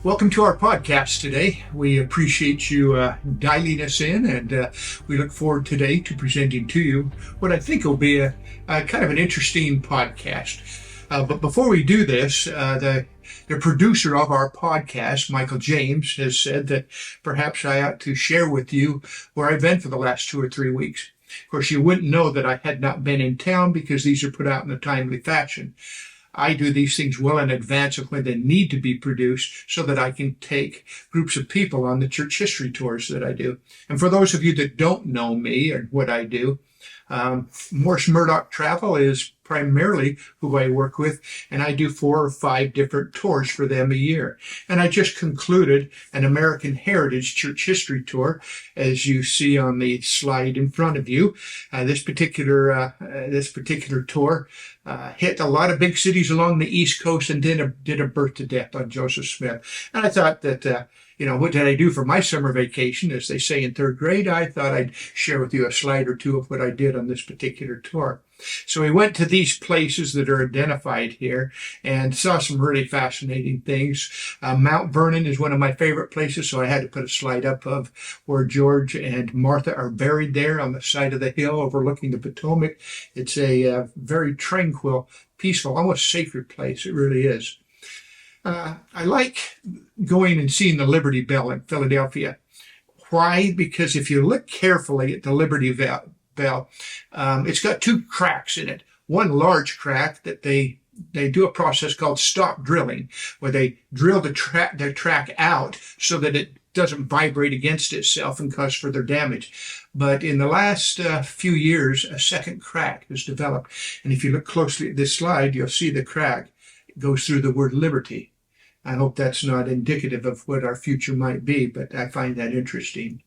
Welcome to our podcast today. We appreciate you dialing us in, and we look forward today to presenting to you what I think will be a kind of an interesting podcast. But before we do this, the producer of our podcast, Michael James, has said that perhaps I ought to share with you where I've been for the last 2 or 3 weeks. Of course, you wouldn't know that I had not been in town because these are put out in a timely fashion. I do these things well in advance of when they need to be produced so that I can take groups of people on the church history tours that I do. And for those of you that don't know me or what I do, Morse Murdoch Travel is primarily who I work with, and I do 4 or 5 different tours for them a year. And I just concluded an American Heritage Church History Tour, as you see on the slide in front of you. This particular tour hit a lot of big cities along the East Coast and did a birth to death on Joseph Smith. And I thought that what did I do for my summer vacation? As they say in 3rd grade, I thought I'd share with you a slide or two of what I did on this particular tour. So we went to these places that are identified here and saw some really fascinating things. Mount Vernon is one of my favorite places, so I had to put a slide up of where George and Martha are buried there on the side of the hill overlooking the Potomac. It's a very tranquil, peaceful, almost sacred place. It really is. I like going and seeing the Liberty Bell in Philadelphia. Why? Because if you look carefully at the Liberty Bell, it's got 2 cracks in it. One large crack that they do a process called stop drilling, where they drill the track out so that it doesn't vibrate against itself and cause further damage. But in the last few years, a second crack has developed. And if you look closely at this slide, you'll see the crack. It goes through the word liberty. I hope that's not indicative of what our future might be, but I find that interesting.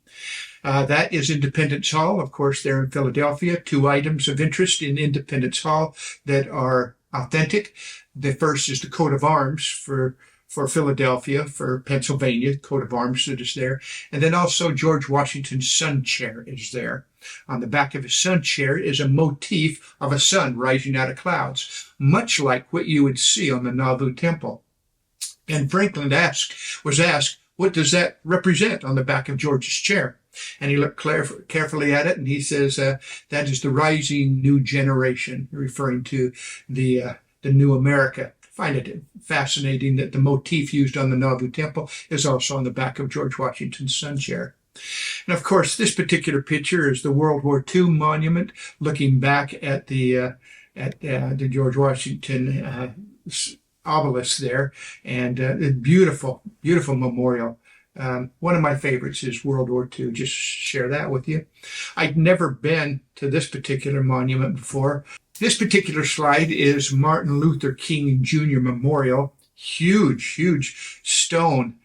That is Independence Hall, of course, there in Philadelphia. 2 items of interest in Independence Hall that are authentic. The first is the coat of arms for Philadelphia, for Pennsylvania, coat of arms that is there. And then also George Washington's sun chair is there. On the back of his sun chair is a motif of a sun rising out of clouds, much like what you would see on the Nauvoo Temple. And Franklin was asked, what does that represent on the back of George's chair? And he looked carefully at it, and he says, that is the rising new generation, referring to the new America. I find it fascinating that the motif used on the Nauvoo Temple is also on the back of George Washington's sun chair. And of course, this particular picture is the World War II monument, looking back at the George Washington obelisk there, and a beautiful, beautiful memorial. One of my favorites is World War II. Just share that with you. I'd never been to this particular monument before. This particular slide is Martin Luther King Jr. Memorial. Huge, huge stone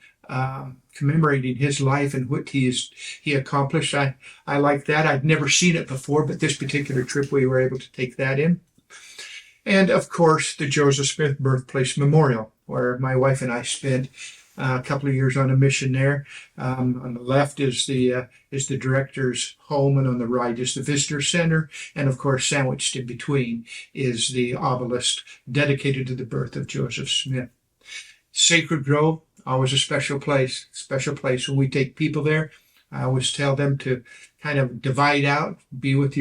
commemorating his life and what he accomplished. I like that. I'd never seen it before, but this particular trip we were able to take that in. And, of course, the Joseph Smith Birthplace Memorial, where my wife and I spent a couple of years on a mission there. On the left is the director's home, and on the right is the visitor center. And, of course, sandwiched in between is the obelisk dedicated to the birth of Joseph Smith. Sacred Grove, always a special place. When we take people there, I always tell them to kind of divide out, be with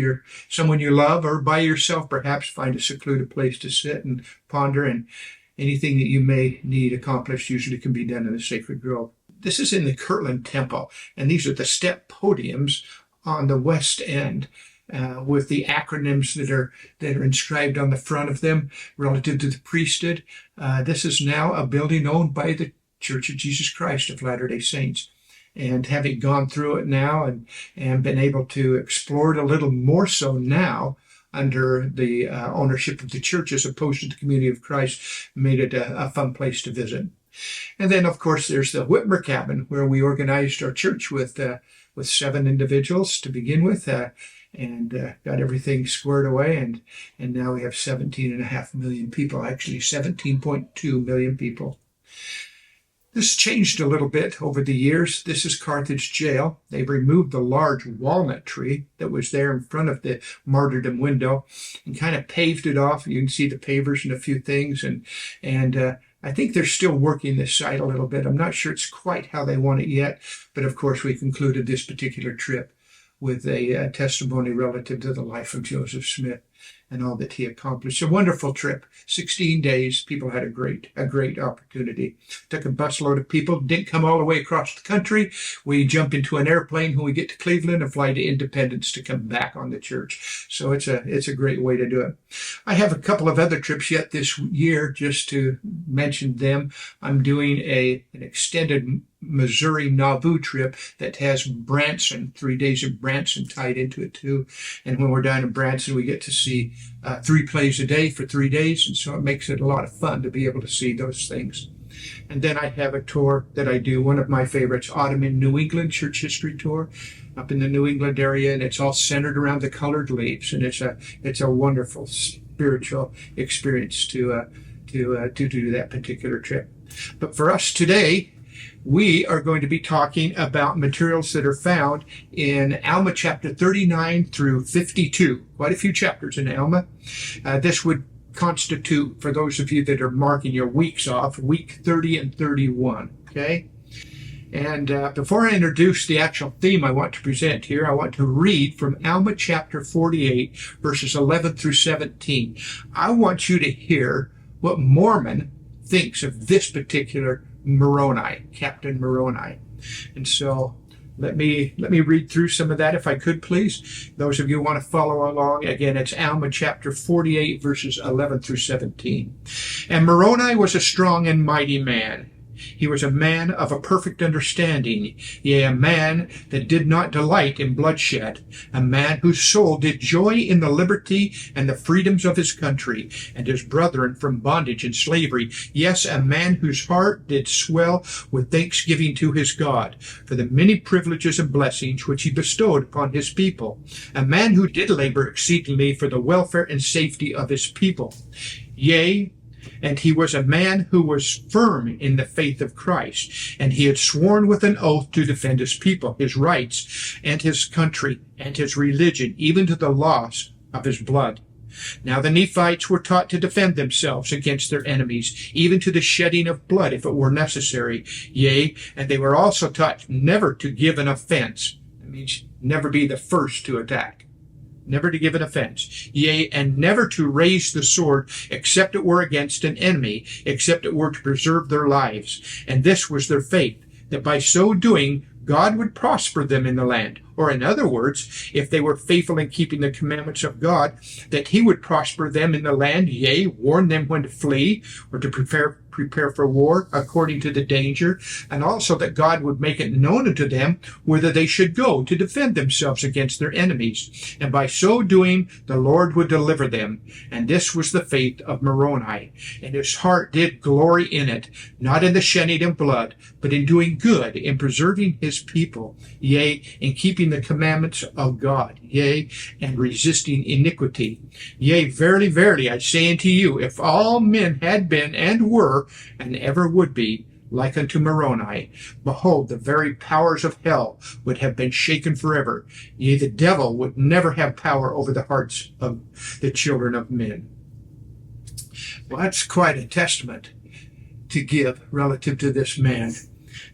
someone you love, or by yourself, perhaps find a secluded place to sit and ponder, and anything that you may need accomplished usually can be done in the Sacred Grove. This is in the Kirtland Temple, and these are the step podiums on the west end with the acronyms that are inscribed on the front of them relative to the priesthood. This is now a building owned by the Church of Jesus Christ of Latter-day Saints. And having gone through it now and been able to explore it a little more so now under the ownership of the church as opposed to the community of Christ, made it a fun place to visit. And then, of course, there's the Whitmer cabin, where we organized our church with 7 individuals to begin with, and got everything squared away. And now we have 17.5 million people, actually 17.2 million people. This changed a little bit over the years. This is Carthage Jail. They've removed the large walnut tree that was there in front of the martyrdom window and kind of paved it off. You can see the pavers and a few things, and I think they're still working this site a little bit. I'm not sure it's quite how they want it yet, but of course we concluded this particular trip with a testimony relative to the life of Joseph Smith and all that he accomplished. A wonderful trip, 16 days. People had a great opportunity. Took a busload of people, didn't come all the way across the country. We jump into an airplane when we get to Cleveland and fly to Independence to come back on the church. So it's a great way to do it. I have a couple of other trips yet this year, just to mention them. I'm doing an extended Missouri Nauvoo trip that has Branson, 3 days of Branson tied into it too. And when we're down in Branson, we get to see 3 plays a day for 3 days. And so it makes it a lot of fun to be able to see those things. And then I have a tour that I do, one of my favorites, Autumn in New England Church History Tour up in the New England area. And it's all centered around the colored leaves. And it's a wonderful spiritual experience to do that particular trip. But for us today, we are going to be talking about materials that are found in Alma chapter 39 through 52. Quite a few chapters in Alma. This would constitute, for those of you that are marking your weeks off, week 30 and 31. Okay? And before I introduce the actual theme I want to present here, I want to read from Alma chapter 48, verses 11 through 17. I want you to hear what Mormon thinks of this particular Moroni, Captain Moroni. And so let me read through some of that if I could, please. Those of you who want to follow along, again, it's Alma chapter 48, verses 11 through 17. And Moroni was a strong and mighty man. He was a man of a perfect understanding, yea, a man that did not delight in bloodshed, a man whose soul did joy in the liberty and the freedoms of his country, and his brethren from bondage and slavery. Yes, a man whose heart did swell with thanksgiving to his God for the many privileges and blessings which he bestowed upon his people, a man who did labor exceedingly for the welfare and safety of his people. Yea, and he was a man who was firm in the faith of Christ, and he had sworn with an oath to defend his people, his rights, and his country, and his religion, even to the loss of his blood. Now the Nephites were taught to defend themselves against their enemies, even to the shedding of blood if it were necessary. Yea, and they were also taught never to give an offense. That means never be the first to attack. Never to give an offense. Yea, and never to raise the sword, except it were against an enemy, except it were to preserve their lives. And this was their faith, that by so doing God would prosper them in the land. Or in other words, if they were faithful in keeping the commandments of God, that he would prosper them in the land, yea, warn them when to flee, or to prepare for war according to the danger, and also that God would make it known unto them whither they should go to defend themselves against their enemies. And by so doing, the Lord would deliver them. And this was the faith of Moroni. And his heart did glory in it, not in the shedding of blood, but in doing good, in preserving his people, yea, in keeping the commandments of God, yea, and resisting iniquity. Yea, verily, verily, I say unto you, if all men had been and were, and ever would be, like unto Moroni, behold, the very powers of hell would have been shaken forever. Yea, the devil would never have power over the hearts of the children of men. Well, that's quite a testament to give relative to this man.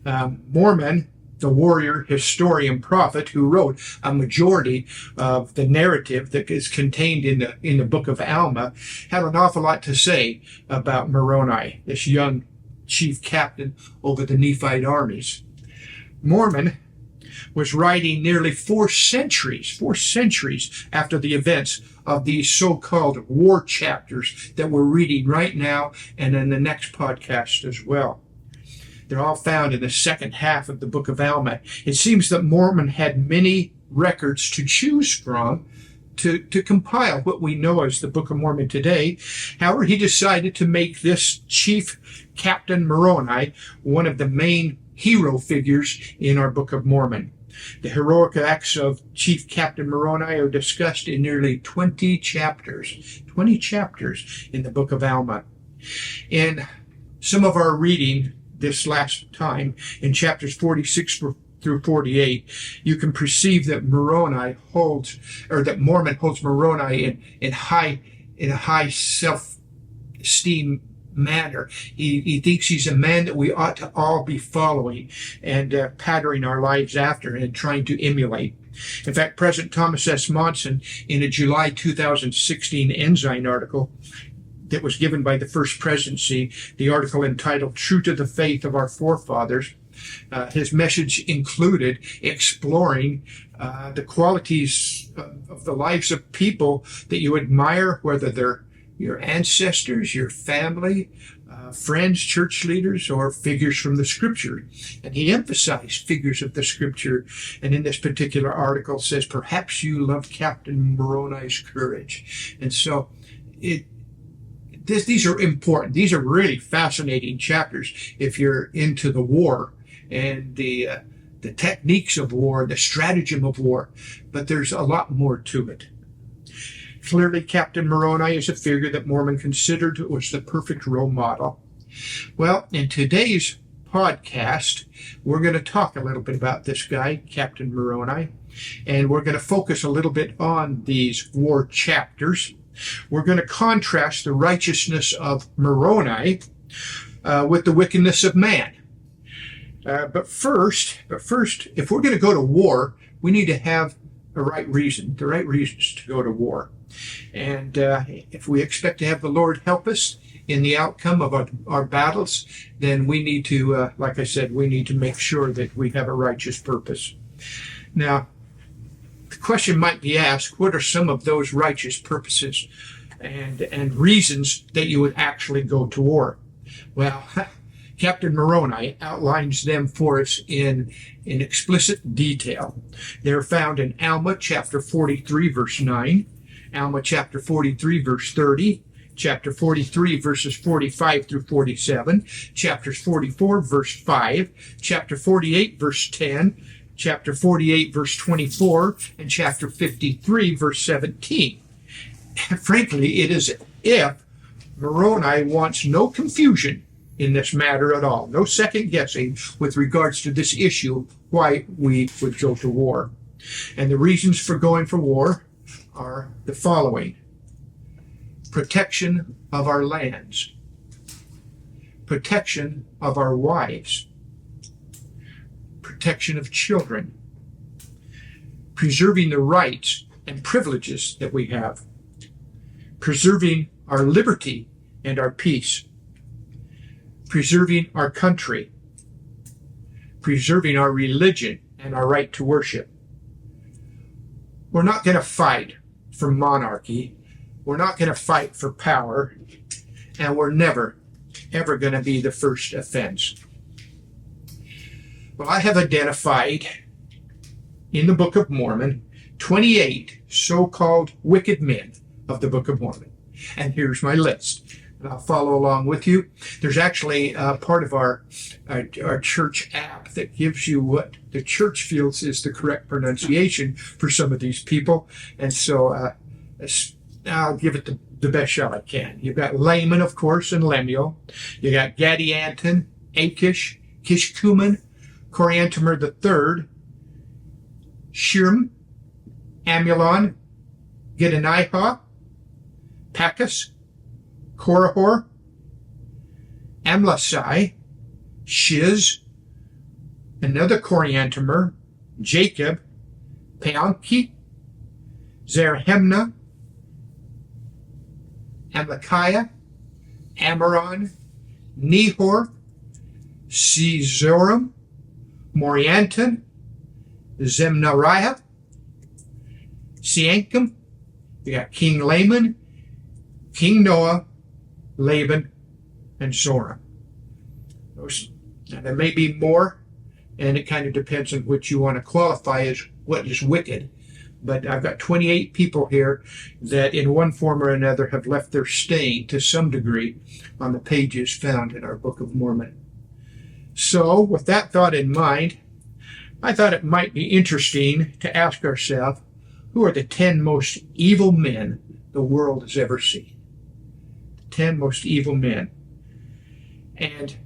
Mormon, the warrior, historian, prophet who wrote a majority of the narrative that is contained in the book of Alma, had an awful lot to say about Moroni, this young chief captain over the Nephite armies. Mormon was writing nearly 4 centuries after the events of these so-called war chapters that we're reading right now and in the next podcast as well. They're all found in the second half of the book of Alma. It seems that Mormon had many records to choose from to compile what we know as the Book of Mormon today. However, he decided to make this chief Captain Moroni one of the main hero figures in our Book of Mormon. The heroic acts of Chief Captain Moroni are discussed in nearly 20 chapters. 20 chapters in the Book of Alma. In some of our reading this last time, in chapters 46 through 48, you can perceive that Mormon holds Moroni in a high self-esteem manner. He thinks he's a man that we ought to all be following and patterning our lives after and trying to emulate. In fact, President Thomas S. Monson, in a July 2016 Ensign article that was given by the First Presidency, the article entitled True to the Faith of Our Forefathers, his message included exploring the qualities of the lives of people that you admire, whether they're your ancestors, your family, friends, church leaders, or figures from the Scripture. And he emphasized figures of the Scripture, and in this particular article says, perhaps you loved Captain Moroni's courage. And so these are important. These are really fascinating chapters if you're into the war and the techniques of war, the stratagem of war. But there's a lot more to it. Clearly, Captain Moroni is a figure that Mormon considered was the perfect role model. Well, in today's podcast, we're going to talk a little bit about this guy, Captain Moroni, and we're going to focus a little bit on these war chapters. We're going to contrast the righteousness of Moroni with the wickedness of man. But first, if we're going to go to war, we need to have the right reasons to go to war. And if we expect to have the Lord help us in the outcome of our battles, then we need to, like I said, we need to make sure that we have a righteous purpose. Now, the question might be asked, what are some of those righteous purposes and reasons that you would actually go to war? Well, Captain Moroni outlines them for us in explicit detail. They're found in Alma chapter 43, verse 9, Alma chapter 43, verse 30, chapter 43, verses 45 through 47, chapters 44, verse 5, chapter 48, verse 10, chapter 48, verse 24, and chapter 53, verse 17. And frankly, it is if Moroni wants no confusion in this matter at all, no second guessing with regards to this issue, why we would go to war. And the reasons for going for war are the following: protection of our lands, protection of our wives, protection of children, preserving the rights and privileges that we have, preserving our liberty and our peace, preserving our country, preserving our religion and our right to worship. We're not going to fight for monarchy. We're not going to fight for power. And we're never, ever going to be the first offense. Well, I have identified in the Book of Mormon 28 so-called wicked men of the Book of Mormon. And here's my list. And I'll follow along with you. There's actually part of our church app that gives you what the church feels is the correct pronunciation for some of these people. And so I'll give it the best shot I can. You've got Laman, of course, and Lemuel. You got Gadianton, Achish, Kishkumen, Coriantumr III, Shirm, Amulon, Gedaniah, Pachus, Korihor, Amlasai, Shiz, another Coriantumr, Jacob, Peonki, Zerahemnah, Amachiah, Amaron, Nehor, Caezoram, Morianton, Zemnariah, Siankum. You got King Laman, King Noah, Laban, and Zoram. Now, there may be more, and it kind of depends on what you want to qualify as what is wicked. But I've got 28 people here that in one form or another have left their stain to some degree on the pages found in our Book of Mormon. So with that thought in mind, I thought it might be interesting to ask ourselves, who are the 10 most evil men the world has ever seen? 10 most evil men. And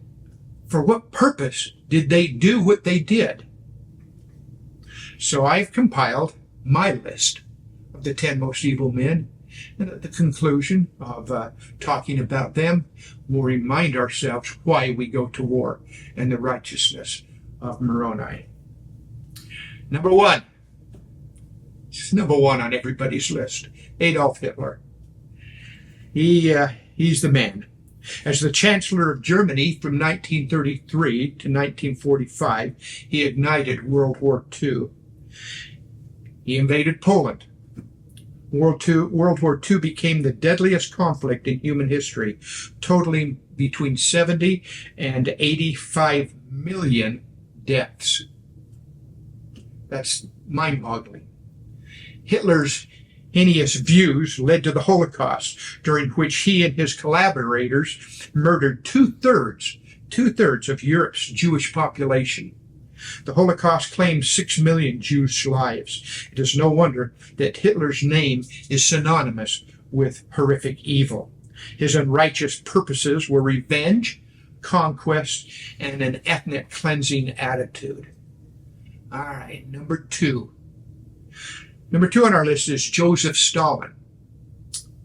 for what purpose did they do what they did? So I've compiled my list of the 10 most evil men, And at the conclusion of talking about them, we'll remind ourselves why we go to war and the righteousness of Moroni. Number one. It's number one on everybody's list. Adolf Hitler. He's the man. As the Chancellor of Germany from 1933 to 1945, he ignited World War II. He invaded Poland. World War II became the deadliest conflict in human history, totaling between 70 and 85 million deaths. That's mind-boggling. Hitler's heinous views led to the Holocaust, during which he and his collaborators murdered two-thirds of Europe's Jewish population. The Holocaust claimed 6 million Jews' lives. It is no wonder that Hitler's name is synonymous with horrific evil. His unrighteous purposes were revenge, conquest, and an ethnic cleansing attitude. All right, number two. Number two on our list is Joseph Stalin,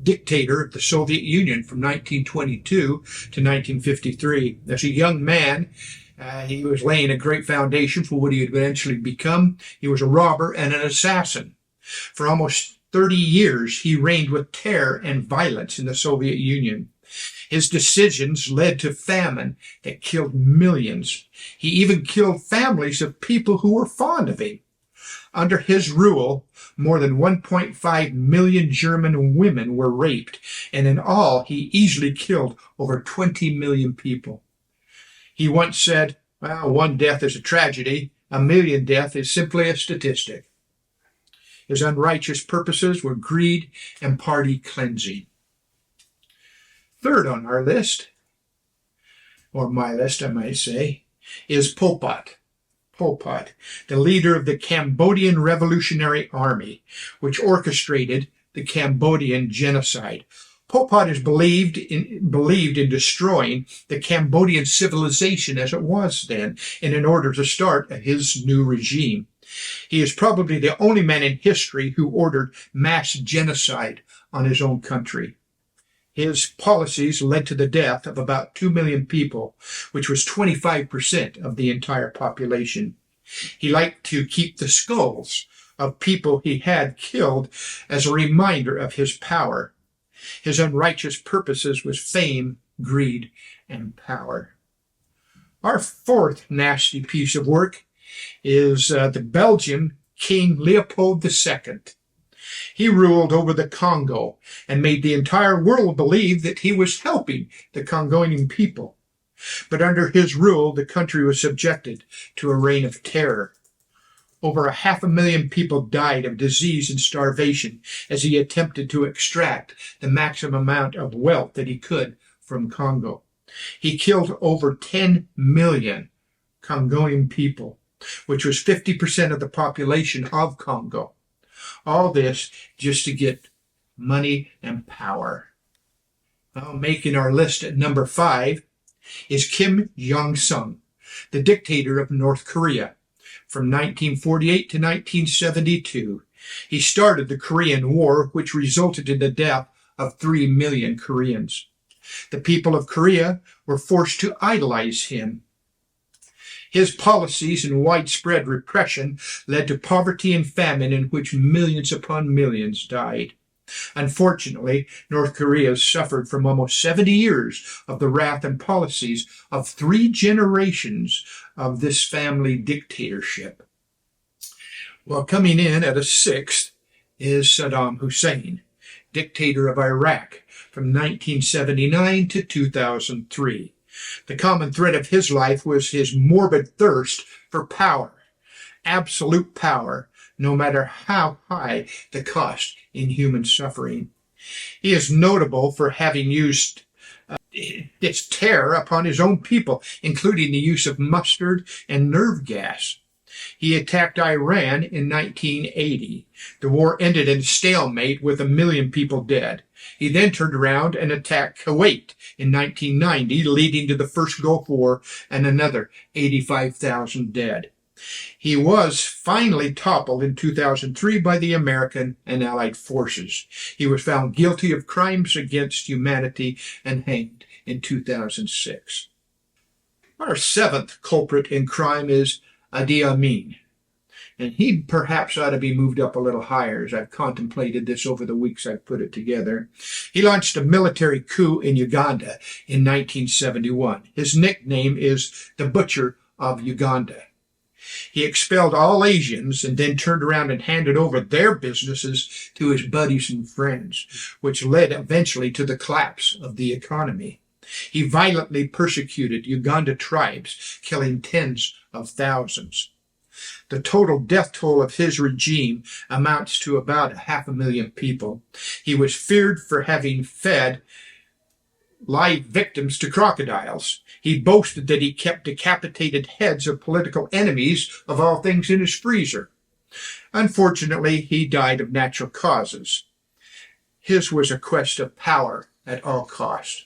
dictator of the Soviet Union from 1922 to 1953. As a young man, he was laying a great foundation for what he would eventually become. He was a robber and an assassin. For almost 30 years, he reigned with terror and violence in the Soviet Union. His decisions led to famine that killed millions. He even killed families of people who were fond of him. Under his rule, more than 1.5 million German women were raped, and in all, he easily killed over 20 million people. He once said, well, one death is a tragedy, a million death is simply a statistic. His unrighteous purposes were greed and party cleansing. Third on our list, or my list I might say, is Pol Pot. Pol Pot, the leader of the Cambodian Revolutionary Army, which orchestrated the Cambodian genocide. Pol Pot is believed in destroying the Cambodian civilization as it was then, and in order to start his new regime. He is probably the only man in history who ordered mass genocide on his own country. His policies led to the death of about 2 million people, which was 25% of the entire population. He liked to keep the skulls of people he had killed as a reminder of his power. His unrighteous purposes was fame, greed, and power. Our fourth nasty piece of work is the Belgian King Leopold II. He ruled over the Congo and made the entire world believe that he was helping the Congolian people. But under his rule, the country was subjected to a reign of terror. Over 500,000 people died of disease and starvation as he attempted to extract the maximum amount of wealth that he could from Congo. He killed over 10 million Congolian people, which was 50% of the population of Congo. All this just to get money and power. Well, making our list at number 5 is Kim Jong-sung, the dictator of North Korea. From 1948 to 1972, he started the Korean War, which resulted in the death of 3 million Koreans. The people of Korea were forced to idolize him. His policies and widespread repression led to poverty and famine in which millions upon millions died. Unfortunately, North Korea suffered from almost 70 years of the wrath and policies of 3 generations of this family dictatorship. Well, coming in at a 6th is Saddam Hussein, dictator of Iraq from 1979 to 2003. The common thread of his life was his morbid thirst for power, absolute power, no matter how high the cost in human suffering. He is notable for having used its terror upon his own people, including the use of mustard and nerve gas. He attacked Iran in 1980. The war ended in stalemate with 1 million people dead. He then turned around and attacked Kuwait in 1990, leading to the First Gulf War and another 85,000 dead. He was finally toppled in 2003 by the American and Allied forces. He was found guilty of crimes against humanity and hanged in 2006. Our seventh culprit in crime is Idi Amin. And he perhaps ought to be moved up a little higher as I've contemplated this over the weeks I've put it together. He launched a military coup in Uganda in 1971. His nickname is the Butcher of Uganda. He expelled all Asians and then turned around and handed over their businesses to his buddies and friends, which led eventually to the collapse of the economy. He violently persecuted Uganda tribes, killing tens of thousands. The total death toll of his regime amounts to about 500,000 people. He was feared for having fed live victims to crocodiles. He boasted that he kept decapitated heads of political enemies of all things in his freezer. Unfortunately, he died of natural causes. His was a quest of power at all costs.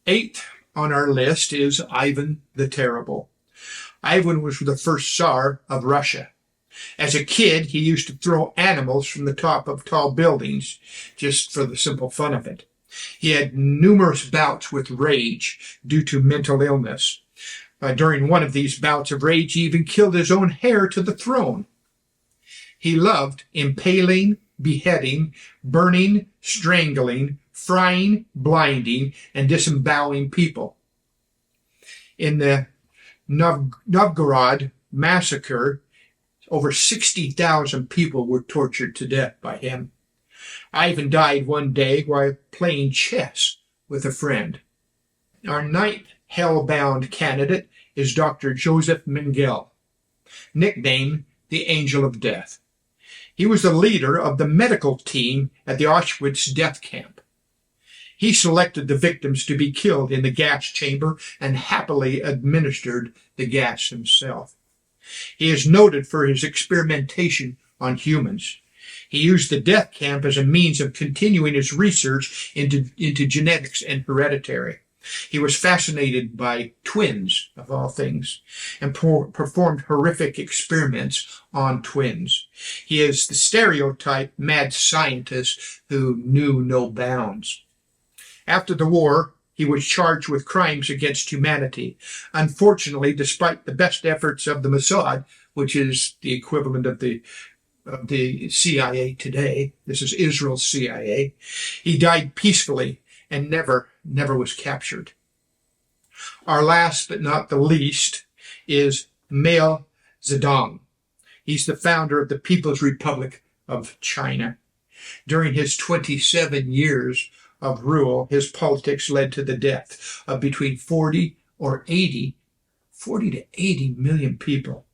Eighth on our list is Ivan the Terrible. Ivan was the first Tsar of Russia. As a kid, he used to throw animals from the top of tall buildings, just for the simple fun of it. He had numerous bouts with rage due to mental illness. During one of these bouts of rage, he even killed his own heir to the throne. He loved impaling, beheading, burning, strangling, frying, blinding, and disemboweling people. In the Novgorod massacre, over 60,000 people were tortured to death by him. Ivan died one day while playing chess with a friend. Our ninth hell-bound candidate is Dr. Joseph Mengele, nicknamed the Angel of Death. He was the leader of the medical team at the Auschwitz death camp. He selected the victims to be killed in the gas chamber and happily administered the gas himself. He is noted for his experimentation on humans. He used the death camp as a means of continuing his research into genetics and hereditary. He was fascinated by twins, of all things, and performed horrific experiments on twins. He is the stereotype mad scientist who knew no bounds. After the war, he was charged with crimes against humanity. Unfortunately, despite the best efforts of the Mossad, which is the equivalent of the CIA today, this is Israel's CIA, he died peacefully and never was captured. Our last but not the least is Mao Zedong. He's the founder of the People's Republic of China. During his 27 years of rule, his politics led to the death of between 40 to 80 million people.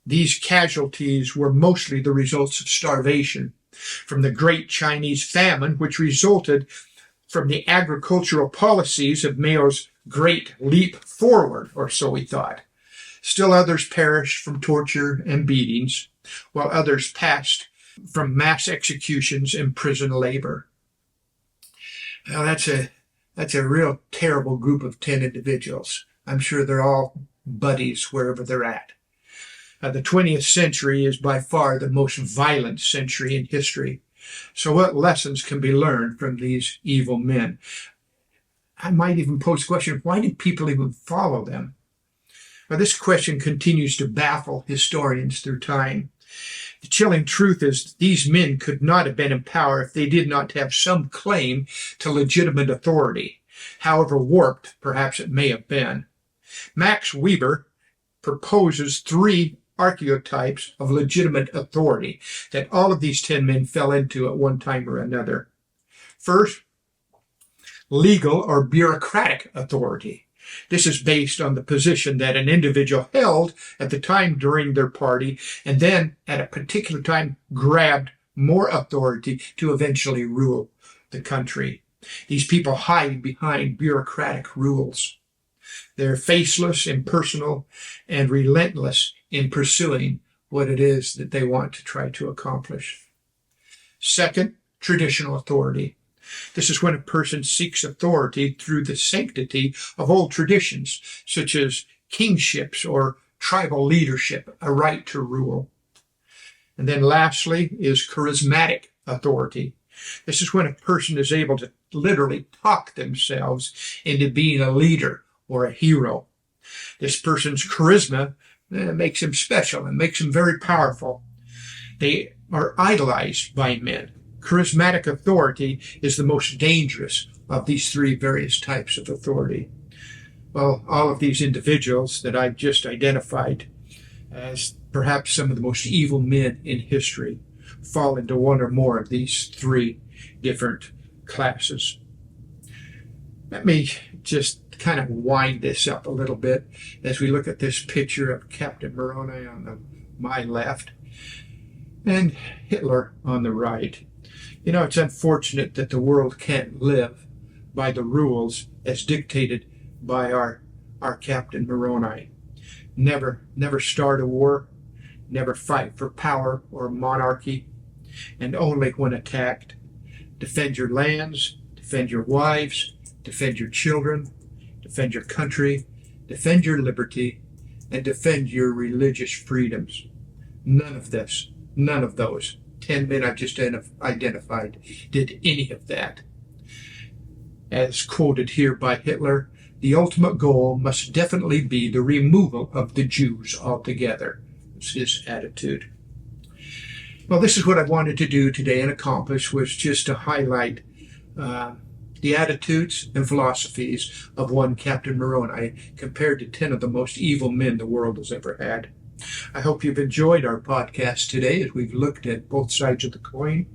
These casualties were mostly the results of starvation from the Great Chinese Famine, which resulted from the agricultural policies of Mao's Great Leap Forward, or so he thought. Still others perished from torture and beatings, while others passed from mass executions and prison labor. Now that's a real terrible group of 10 individuals. I'm sure they're all buddies wherever they're at. The 20th century is by far the most violent century in history. So what lessons can be learned from these evil men? I might even pose the question, why did people even follow them? Well, this question continues to baffle historians through time. The chilling truth is these men could not have been in power if they did not have some claim to legitimate authority, however warped perhaps it may have been. Max Weber proposes 3 archetypes of legitimate authority that all of these 10 men fell into at one time or another. First, legal or bureaucratic authority. This is based on the position that an individual held at the time during their party and then at a particular time grabbed more authority to eventually rule the country. These people hide behind bureaucratic rules. They're faceless, impersonal, and relentless in pursuing what it is that they want to try to accomplish. Second, traditional authority. This is when a person seeks authority through the sanctity of old traditions, such as kingships or tribal leadership, a right to rule. And then lastly is charismatic authority. This is when a person is able to literally talk themselves into being a leader or a hero. This person's charisma makes him special and makes him very powerful. They are idolized by men. Charismatic authority is the most dangerous of these three various types of authority. Well, all of these individuals that I've just identified as perhaps some of the most evil men in history fall into one or more of these three different classes. Let me just kind of wind this up a little bit as we look at this picture of Captain Moroni on my left and Hitler on the right. You know, it's unfortunate that the world can't live by the rules as dictated by our Captain Moroni. Never start a war, never fight for power or monarchy, and only when attacked. Defend your lands, defend your wives, defend your children, defend your country, defend your liberty, and defend your religious freedoms. None of those 10 men I've just identified did any of that. As quoted here by Hitler, the ultimate goal must definitely be the removal of the Jews altogether. It's his attitude. Well, this is what I wanted to do today and accomplish, was just to highlight the attitudes and philosophies of one Captain Moroni compared to 10 of the most evil men the world has ever had. I hope you've enjoyed our podcast today as we've looked at both sides of the coin.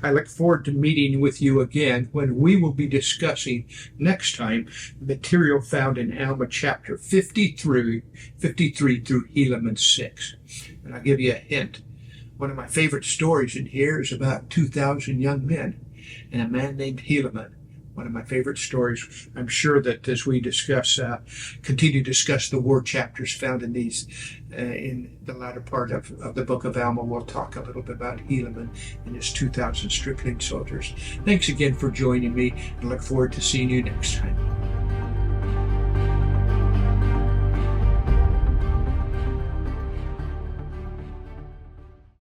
I look forward to meeting with you again when we will be discussing next time material found in Alma chapter 53 through Helaman 6. And I'll give you a hint. One of my favorite stories in here is about 2,000 young men and a man named Helaman. One of my favorite stories. I'm sure that as we continue to discuss the war chapters found in these, in the latter part of the book of Alma, we'll talk a little bit about Helaman and his 2,000 stripling soldiers. Thanks again for joining me, and look forward to seeing you next time.